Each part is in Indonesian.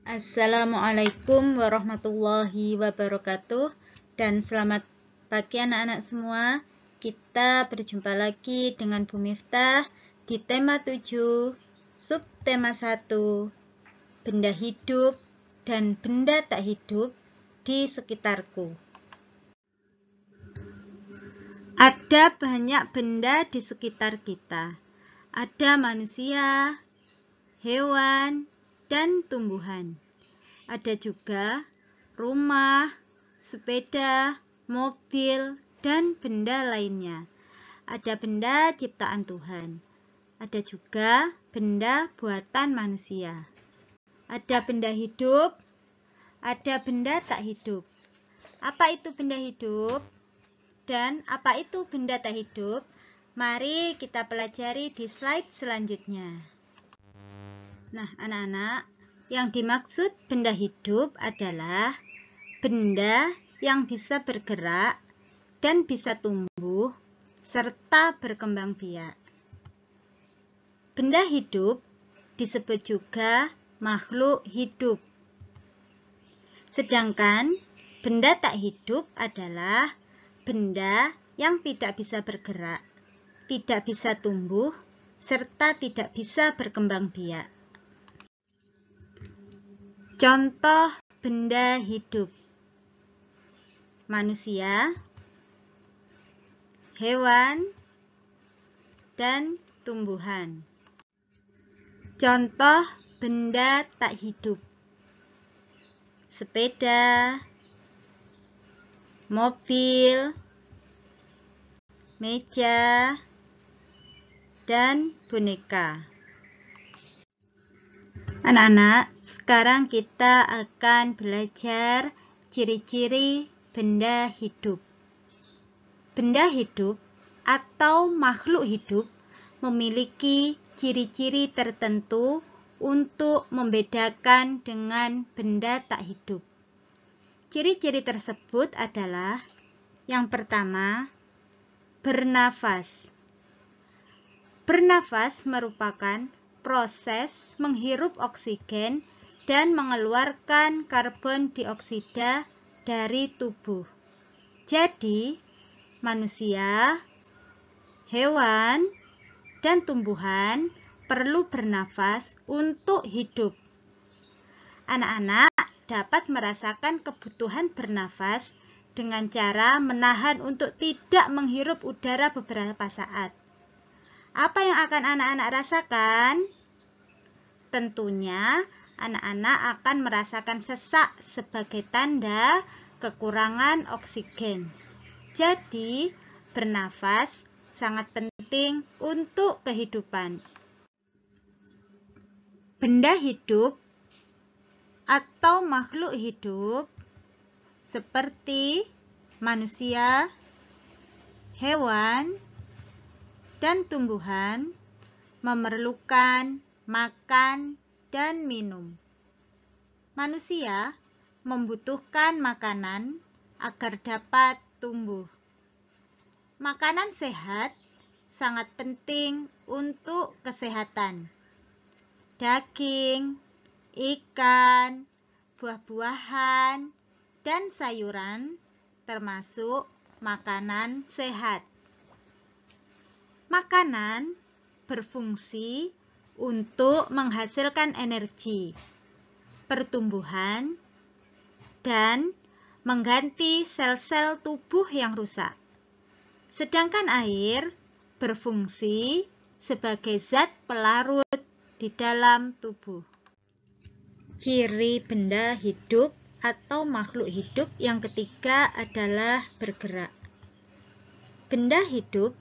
Assalamualaikum warahmatullahi wabarakatuh, dan selamat pagi anak-anak semua. Kita berjumpa lagi dengan Bu Miftah di tema 7, subtema 1, benda hidup dan benda tak hidup di sekitarku. Ada banyak benda di sekitar kita. Ada manusia, hewan, dan tumbuhan. Ada juga rumah, sepeda, mobil, dan benda lainnya. Ada benda ciptaan Tuhan. Ada juga benda buatan manusia. Ada benda hidup, ada benda tak hidup. Apa itu benda hidup? Dan apa itu benda tak hidup? Mari kita pelajari di slide selanjutnya. Nah, anak-anak, yang dimaksud benda hidup adalah benda yang bisa bergerak dan bisa tumbuh serta berkembang biak. Benda hidup disebut juga makhluk hidup. Sedangkan benda tak hidup adalah benda yang tidak bisa bergerak, tidak bisa tumbuh, serta tidak bisa berkembang biak. Contoh benda hidup: manusia, hewan, dan tumbuhan. Contoh benda tak hidup: sepeda, mobil, meja, dan boneka. Anak-anak, sekarang kita akan belajar ciri-ciri benda hidup. Benda hidup atau makhluk hidup memiliki ciri-ciri tertentu untuk membedakan dengan benda tak hidup. Ciri-ciri tersebut adalah: yang pertama, bernafas. Bernafas merupakan proses menghirup oksigen dan mengeluarkan karbon dioksida dari tubuh. Jadi, manusia, hewan, dan tumbuhan perlu bernafas untuk hidup. Anak-anak dapat merasakan kebutuhan bernafas dengan cara menahan untuk tidak menghirup udara beberapa saat. Apa yang akan anak-anak rasakan? Tentunya anak-anak akan merasakan sesak sebagai tanda kekurangan oksigen. Jadi, bernafas sangat penting untuk kehidupan. Benda hidup atau makhluk hidup seperti manusia, hewan, dan tumbuhan memerlukan makan dan minum. Manusia membutuhkan makanan agar dapat tumbuh. Makanan sehat sangat penting untuk kesehatan. Daging, ikan, buah-buahan, dan sayuran termasuk makanan sehat. Makanan berfungsi untuk menghasilkan energi, pertumbuhan, dan mengganti sel-sel tubuh yang rusak. Sedangkan air berfungsi sebagai zat pelarut di dalam tubuh. Ciri benda hidup atau makhluk hidup yang ketiga adalah bergerak. Benda hidup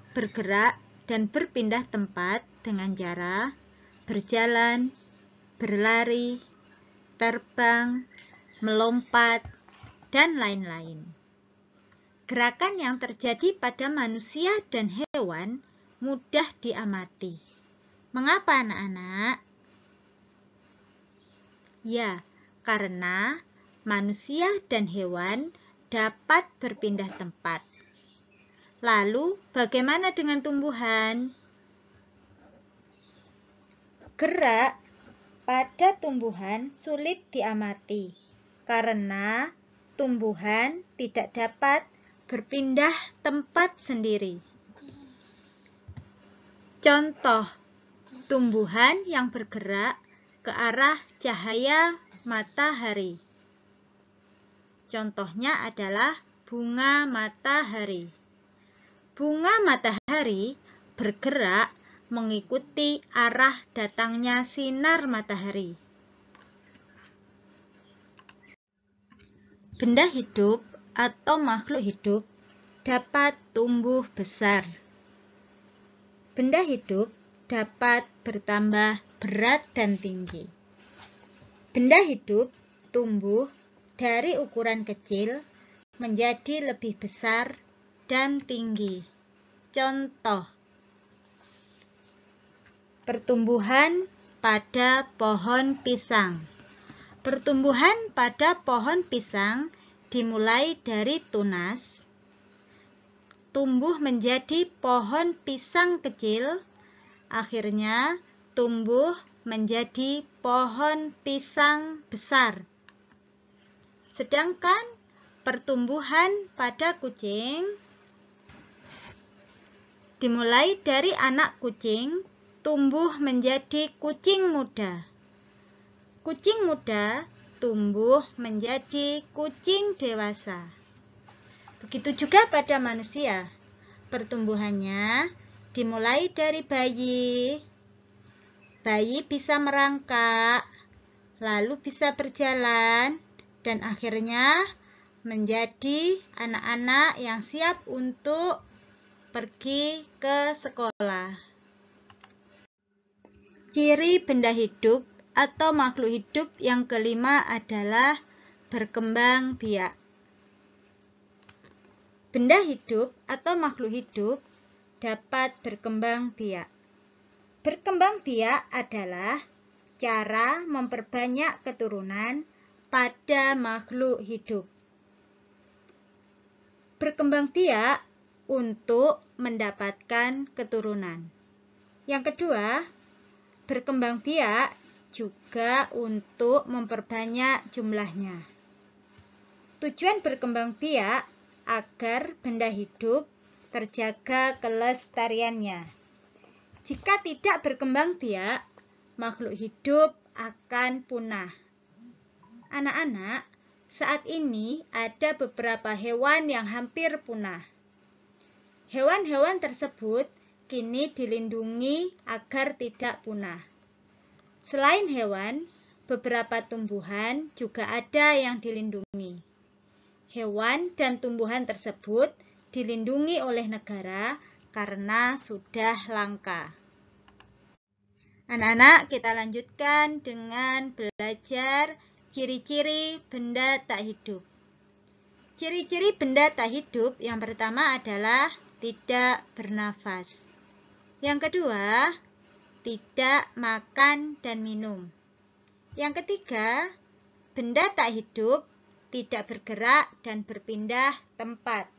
bergerak dan berpindah tempat dengan cara berjalan, berlari, terbang, melompat, dan lain-lain. Gerakan yang terjadi pada manusia dan hewan mudah diamati. Mengapa, anak-anak? Ya, karena manusia dan hewan dapat berpindah tempat. Lalu, bagaimana dengan tumbuhan? Gerak pada tumbuhan sulit diamati karena tumbuhan tidak dapat berpindah tempat sendiri. Contoh tumbuhan yang bergerak ke arah cahaya matahari. Contohnya adalah bunga matahari. Bunga matahari bergerak mengikuti arah datangnya sinar matahari. Benda hidup atau makhluk hidup dapat tumbuh besar. Benda hidup dapat bertambah berat dan tinggi. Benda hidup tumbuh dari ukuran kecil menjadi lebih besar dan tinggi. Contoh pertumbuhan pada pohon pisang. Pertumbuhan pada pohon pisang dimulai dari tunas, tumbuh menjadi pohon pisang kecil, akhirnya tumbuh menjadi pohon pisang besar. Sedangkan pertumbuhan pada kucing dimulai dari anak kucing, tumbuh menjadi kucing muda. Kucing muda tumbuh menjadi kucing dewasa. Begitu juga pada manusia. Pertumbuhannya dimulai dari bayi. Bayi bisa merangkak, lalu bisa berjalan, dan akhirnya menjadi anak-anak yang siap untuk pergi ke sekolah. Ciri benda hidup atau makhluk hidup yang kelima adalah berkembang biak. Benda hidup atau makhluk hidup dapat berkembang biak. Berkembang biak adalah cara memperbanyak keturunan pada makhluk hidup. Berkembang biak untuk mendapatkan keturunan. Yang kedua, berkembang biak juga untuk memperbanyak jumlahnya. Tujuan berkembang biak agar benda hidup terjaga kelestariannya. Jika tidak berkembang biak, makhluk hidup akan punah. Anak-anak, saat ini ada beberapa hewan yang hampir punah. Hewan-hewan tersebut kini dilindungi agar tidak punah. Selain hewan, beberapa tumbuhan juga ada yang dilindungi. Hewan dan tumbuhan tersebut dilindungi oleh negara karena sudah langka. Anak-anak, kita lanjutkan dengan belajar ciri-ciri benda tak hidup. Ciri-ciri benda tak hidup yang pertama adalah tidak bernafas. Yang kedua, tidak makan dan minum. Yang ketiga, benda tak hidup tidak bergerak dan berpindah tempat.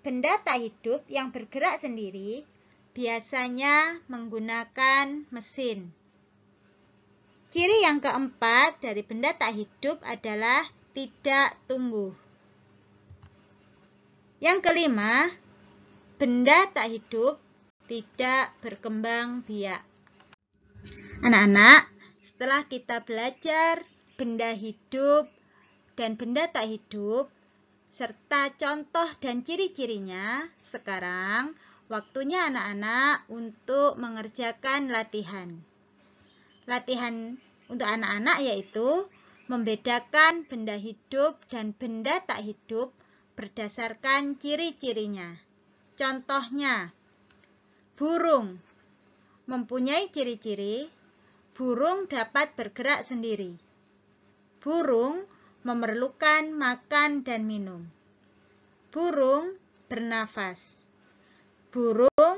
Benda tak hidup yang bergerak sendiri biasanya menggunakan mesin. Ciri yang keempat dari benda tak hidup adalah tidak tumbuh. Yang kelima, benda tak hidup tidak berkembang biak. Anak-anak, setelah kita belajar benda hidup dan benda tak hidup, serta contoh dan ciri-cirinya, sekarang waktunya anak-anak untuk mengerjakan latihan. Latihan untuk anak-anak yaitu membedakan benda hidup dan benda tak hidup berdasarkan ciri-cirinya. Contohnya, burung mempunyai ciri-ciri. Burung dapat bergerak sendiri. Burung memerlukan makan dan minum. Burung bernafas. Burung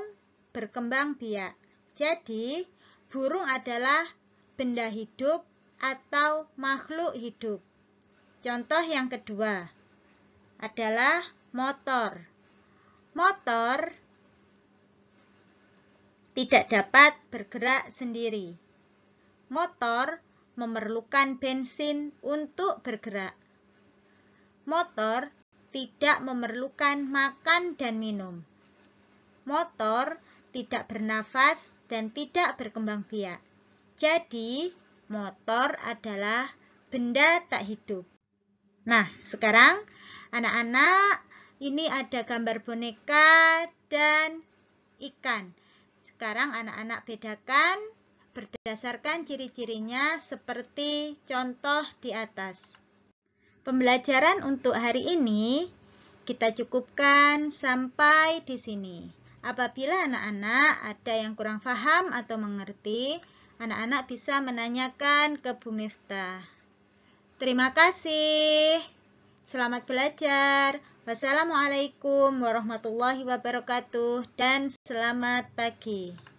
berkembang biak. Jadi, burung adalah benda hidup atau makhluk hidup. Contoh yang kedua adalah motor. Motor tidak dapat bergerak sendiri. Motor memerlukan bensin untuk bergerak. Motor tidak memerlukan makan dan minum. Motor tidak bernafas dan tidak berkembang biak. Jadi, motor adalah benda tak hidup. Nah, sekarang anak-anak, ini ada gambar boneka dan ikan. Sekarang anak-anak bedakan berdasarkan ciri-cirinya seperti contoh di atas. Pembelajaran untuk hari ini kita cukupkan sampai di sini. Apabila anak-anak ada yang kurang paham atau mengerti, anak-anak bisa menanyakan ke Bu Miftah. Terima kasih. Selamat belajar. Wassalamualaikum warahmatullahi wabarakatuh dan selamat pagi.